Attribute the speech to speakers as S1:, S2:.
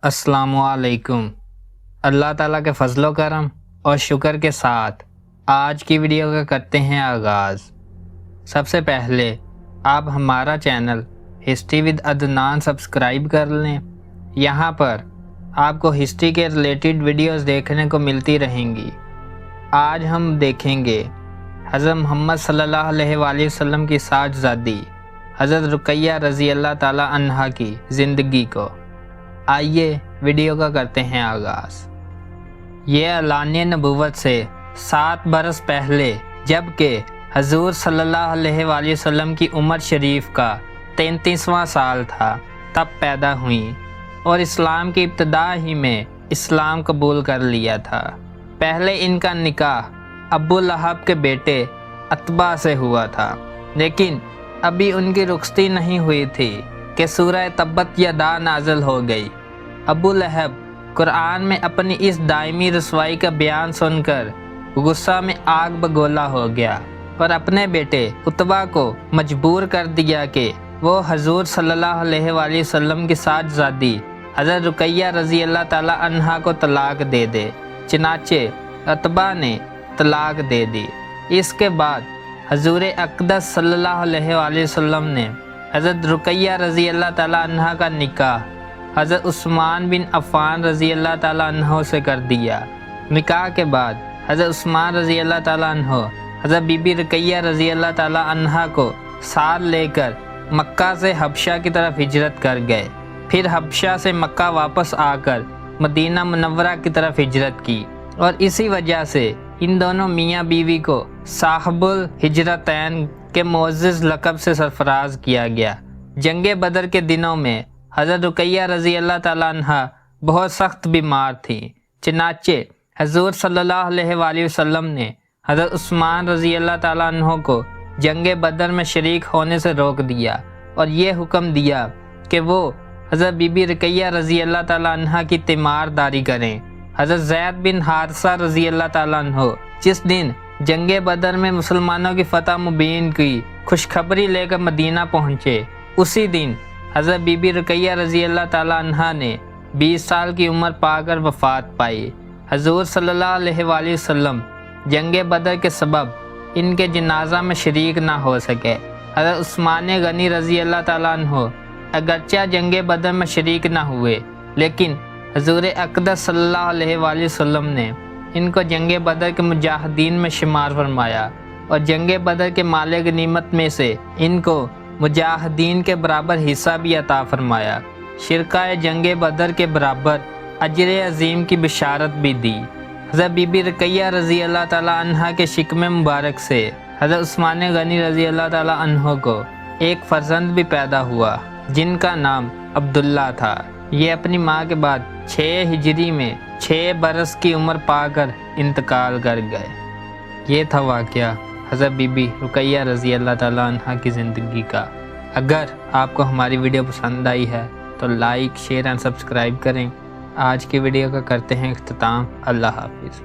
S1: अस्सलामु अलैकुम। अल्लाह ताला के फजलो करम और शुक्र के साथ आज की वीडियो का करते हैं आगाज़। सबसे पहले आप हमारा channel history with Adnan subscribe कर लें। यहाँ पर आपको हिस्ट्री के रिलेटेड वीडियोस देखने को मिलती रहेंगी। आज हम देखेंगे हज़रत मोहम्मद सल्लल्लाहु अलैहि वसल्लम की साहबजादी हज़रत रुकैया रज़ी अल्लाह ताला अन्हा की ज़िंदगी को। आइए वीडियो का करते हैं आगाज़। ये एलान नबूवत से 7 बरस पहले जबकि हजूर सल्लल्लाहु अलैहि वसल्लम की उम्र शरीफ का 33वां साल था तब पैदा हुई और इस्लाम की इब्तदा ही में इस्लाम कबूल कर लिया था। पहले इनका निकाह अबू लहब के बेटे अतबा से हुआ था, लेकिन अभी उनकी रुखसती नहीं हुई थी कि सूरह तब्बत यदा नाज़िल हो गई। अबू लहब कुरान में अपनी इस दायमी रसवाई का बयान सुनकर गुस्सा में आग बगोला हो गया और अपने बेटे उतबा को मजबूर कर दिया कि वो हजूर सल्लल्लाहु अलैहि वसल्लम की साहबजादी हज़रत रुकैया रज़ी अल्लाह ताला अन्हा को तलाक दे दे। चनाचे उतबा ने तलाक दे दी। इसके बाद हजूर अक़दस सल्लल्लाहु अलैहि वसल्लम ने हज़रत रुकैया रज़ी अल्लाह ताला अन्हा का निकाह हज़रत उस्मान बिन अफ़्फ़ान रज़ी अल्लाह ताला अन्हो से कर दिया। निकाह के बाद हज़रत उस्मान रज़ी अल्लाह ताला अन्हो हज़रत बीबी रुकैया रज़ी अल्लाह ताला अन्हा को साथ लेकर मक्का से हबशा की तरफ हिजरत कर गए। फिर हबशा से मक्का वापस आकर मदीना मुनव्वरा की तरफ हिजरत की और इसी वजह से इन दोनों मियाँ बीवी को साहिबुल हिजरतैन के मोअज़्ज़िज़ लक़ब से सरफराज किया गया। जंगे बदर के दिनों में हज़रत रुकैया रज़ी अल्लाह ताला अन्हा बहुत सख्त बीमार थी। चनाचे हजूर सल्लल्लाहु अलैहि वसल्लम ने हज़रत उस्मान रज़ी अल्लाह ताला अन्हो को जंगे बदर में शरीक होने से रोक दिया और ये हुक्म दिया कि वो हज़रत बीबी रुकैया रज़ी अल्लाह ताला अन्हा की तीमारदारी करें। हज़रत ज़ैद बिन हारिसा रज़ी अल्लाह ताला अन्हो जिस दिन जंगे बदर में मुसलमानों की फतह मुबीन की खुशखबरी लेकर मदीना पहुँचे, उसी दिन हज़रत बीबी रुकैया रज़ी अल्लाह ताला अन्हा ने 20 साल की उम्र पाकर वफ़ात पाई। हजूर सल्लल्लाहु अलैहि वसल्लम जंगे बदर के सबब इनके जनाजा में शरीक ना हो सके। हज़रत उस्मान गनी रज़ी अल्लाह ताला अन्हो अगरचे जंगे बदर में शरीक ना हुए, लेकिन हजूर अक़दस सल्लल्लाहु अलैहि वसल्लम ने इनको जंगे बदर के मुजाहिदीन में शुमार फरमाया और जंगे बदर के माले गनीमत में से इनको मुजाहिदीन के बराबर हिस्सा भी अता फरमाया। शिरका जंगे बदर के बराबर अजर अजीम की बिशारत भी दी। हज़रत बीबी रुकैया रज़ी अल्लाह ताला अन्हा के शिकमे मुबारक से हज़रत उस्मान गनी रज़ी अल्लाह ताला अन्हो को एक फ़र्जंद भी पैदा हुआ जिनका नाम अब्दुल्ला था। ये अपनी माँ के बाद 6 हिजरी में 6 बरस की उम्र पाकर इंतकाल कर गए। ये था वाक़या हज़रत बीबी रुकैया रज़ी अल्लाह ताला अन्हा की ज़िंदगी का। अगर आपको हमारी वीडियो पसंद आई है तो लाइक, शेयर एंड सब्सक्राइब करें। आज की वीडियो का करते हैं इख्तिताम। अल्लाह हाफ़िज़।